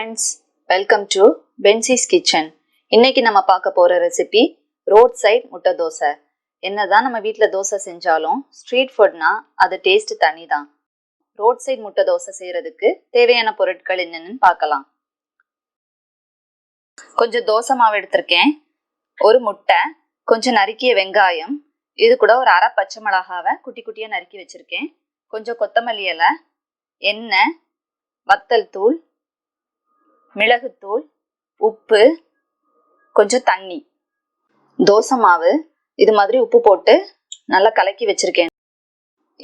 friends, welcome to Benzy's kitchen. இன்னைக்கு நம்ம பார்க்க போற ரெசிபி ரோட் சைடு முட்டை தோசை. என்னதான் நம்ம வீட்ல தோசை செஞ்சாலும் ஸ்ட்ரீட் ஃபுட்னா அது டேஸ்ட் தனிதான். ரோட் சைடு முட்டை தோசை செய்யறதுக்கு தேவையான பொருட்கள் என்னன்னு பார்க்கலாம். கொஞ்சம் தோசை மாவு எடுத்திருக்கேன், ஒரு முட்டை, கொஞ்சம் நறுக்கிய வெங்காயம், இது கூட ஒரு அரை பச்சை மிளகாவை குட்டி குட்டியா நறுக்கி வச்சிருக்கேன், கொஞ்சம் கொத்தமல்லி இலை, எண்ணெய், வத்தல் தூள், மிளகுத்தூள், உப்பு, கொஞ்சம் தண்ணி, தோசை மாவு, இது மாதிரி உப்பு போட்டு நல்லா கலக்கி வச்சிருக்கேன்.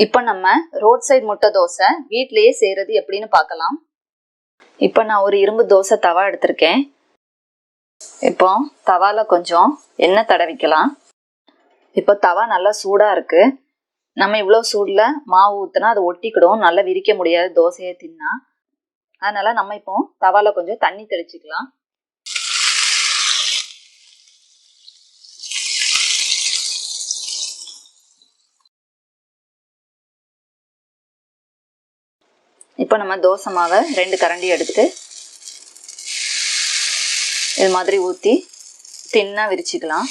இப்போ நம்ம ரோட் சைடு முட்டை தோசை வீட்லயே செய்யறது எப்படின்னு பார்க்கலாம். இப்போ நான் ஒரு இரும்பு தோசை தவா எடுத்திருக்கேன். இப்போ தவால கொஞ்சம் எண்ணெய் தடவிக்கலாம். இப்போ தவா நல்லா சூடா இருக்கு. நம்ம இவ்வளோ சூடுல மாவு ஊத்துனா அது ஒட்டிக்கிடும், நல்லா விரிக்க முடியாது தோசையை தின்னா. அதனால நம்ம இப்போ தவால கொஞ்சம் தண்ணி தெளிச்சுக்கலாம். இப்போ நம்ம தோசை மாவை 2 கரண்டி எடுத்து இது மாதிரி ஊற்றி தின்னா விரிச்சுக்கலாம்.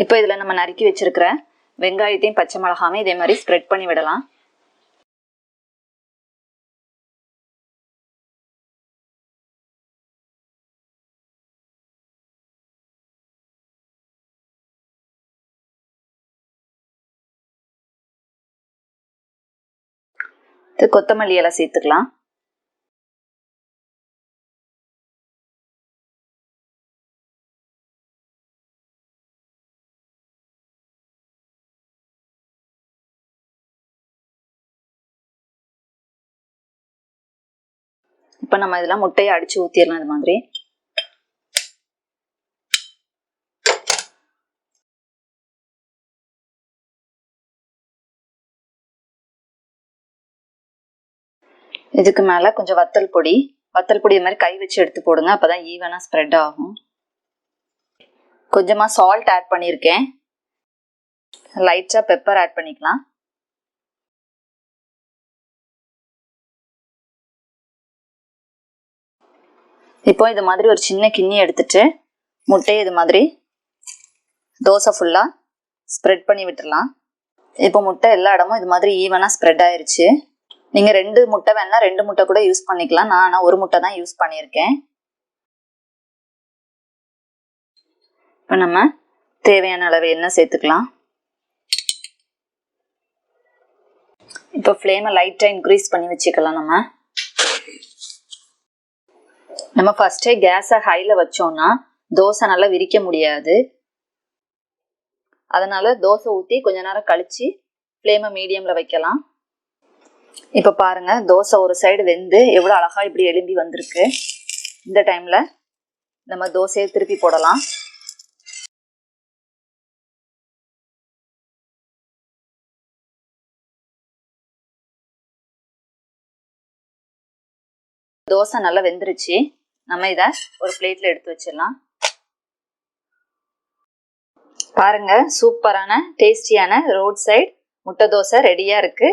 இப்போ இதில் நம்ம நறுக்கி வச்சிருக்கிற வெங்காயத்தையும் பச்சை மிளகாயும் இதே மாதிரி ஸ்ப்ரெட் பண்ணி விடலாம். இது கொத்தமல்லி இலை சேர்த்துக்கலாம். இப்போ நம்ம இதெல்லாம் முட்டையை அடிச்சு ஊத்திடலாம். இது மாதிரி இதுக்கு மேல கொஞ்சம் வத்தல் பொடி இது மாதிரி கை வச்சு எடுத்து போடுங்க, அப்பதான் ஈவனா ஸ்ப்ரெட் ஆகும். கொஞ்சமா சால்ட் ஆட் பண்ணியிருக்கேன், லைட்டா பெப்பர் ஆட் பண்ணிக்கலாம். இப்போ இது மாதிரி ஒரு சின்ன கிண்ணி எடுத்துட்டு முட்டையை இது மாதிரி தோசை ஃபுல்லா ஸ்ப்ரெட் பண்ணி விட்டுடலாம். இப்போ முட்டை எல்லா இடமும் இது மாதிரி ஈவனா ஸ்ப்ரெட் ஆயிருச்சு. நீங்க 2 முட்டை வேணா 2 முட்டை கூட யூஸ் பண்ணிக்கலாம். நான் ஆனால் 1 முட்டை தான் யூஸ் பண்ணியிருக்கேன். இப்போ நம்ம தேவையான அளவு எண்ணெய் சேர்த்துக்கலாம். இப்போ ஃப்ளேமை லைட்டா இன்க்ரீஸ் பண்ணி வச்சுக்கலாம். நம்ம ஃபர்ஸ்டே கேஸை ஹைல வச்சோம்னா தோசை நல்லா விரிக்க முடியாது. அதனால தோசை ஊற்றி கொஞ்ச நேரம் கழிச்சு ஃப்ளேமை மீடியம்ல வைக்கலாம். இப்போ பாருங்க, தோசை ஒரு சைடு வெந்து எவ்வளோ அழகா இப்படி எலும்பி வந்திருக்கு. இந்த டைம்ல நம்ம தோசையை திருப்பி போடலாம். தோசை நல்லா வெந்துருச்சு. நம்ம இதை ஒரு பிளேட்ல எடுத்து வச்சிடலாம். பாருங்க, சூப்பரான டேஸ்டியான ரோட் சைடு முட்டை தோசை ரெடியா இருக்கு.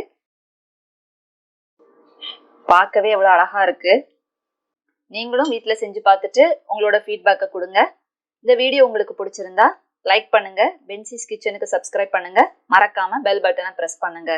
பார்க்கவே எவ்வளவு அழகா இருக்கு. நீங்களும் வீட்ல செஞ்சு பார்த்துட்டு உங்களோட ஃபீட்பேக்கை கொடுங்க. இந்த வீடியோ உங்களுக்கு பிடிச்சிருந்தா லைக் பண்ணுங்க, பென்சிஸ் கிச்சனுக்கு சப்ஸ்கிரைப் பண்ணுங்க, மறக்காம பெல் பட்டனை பிரஸ் பண்ணுங்க.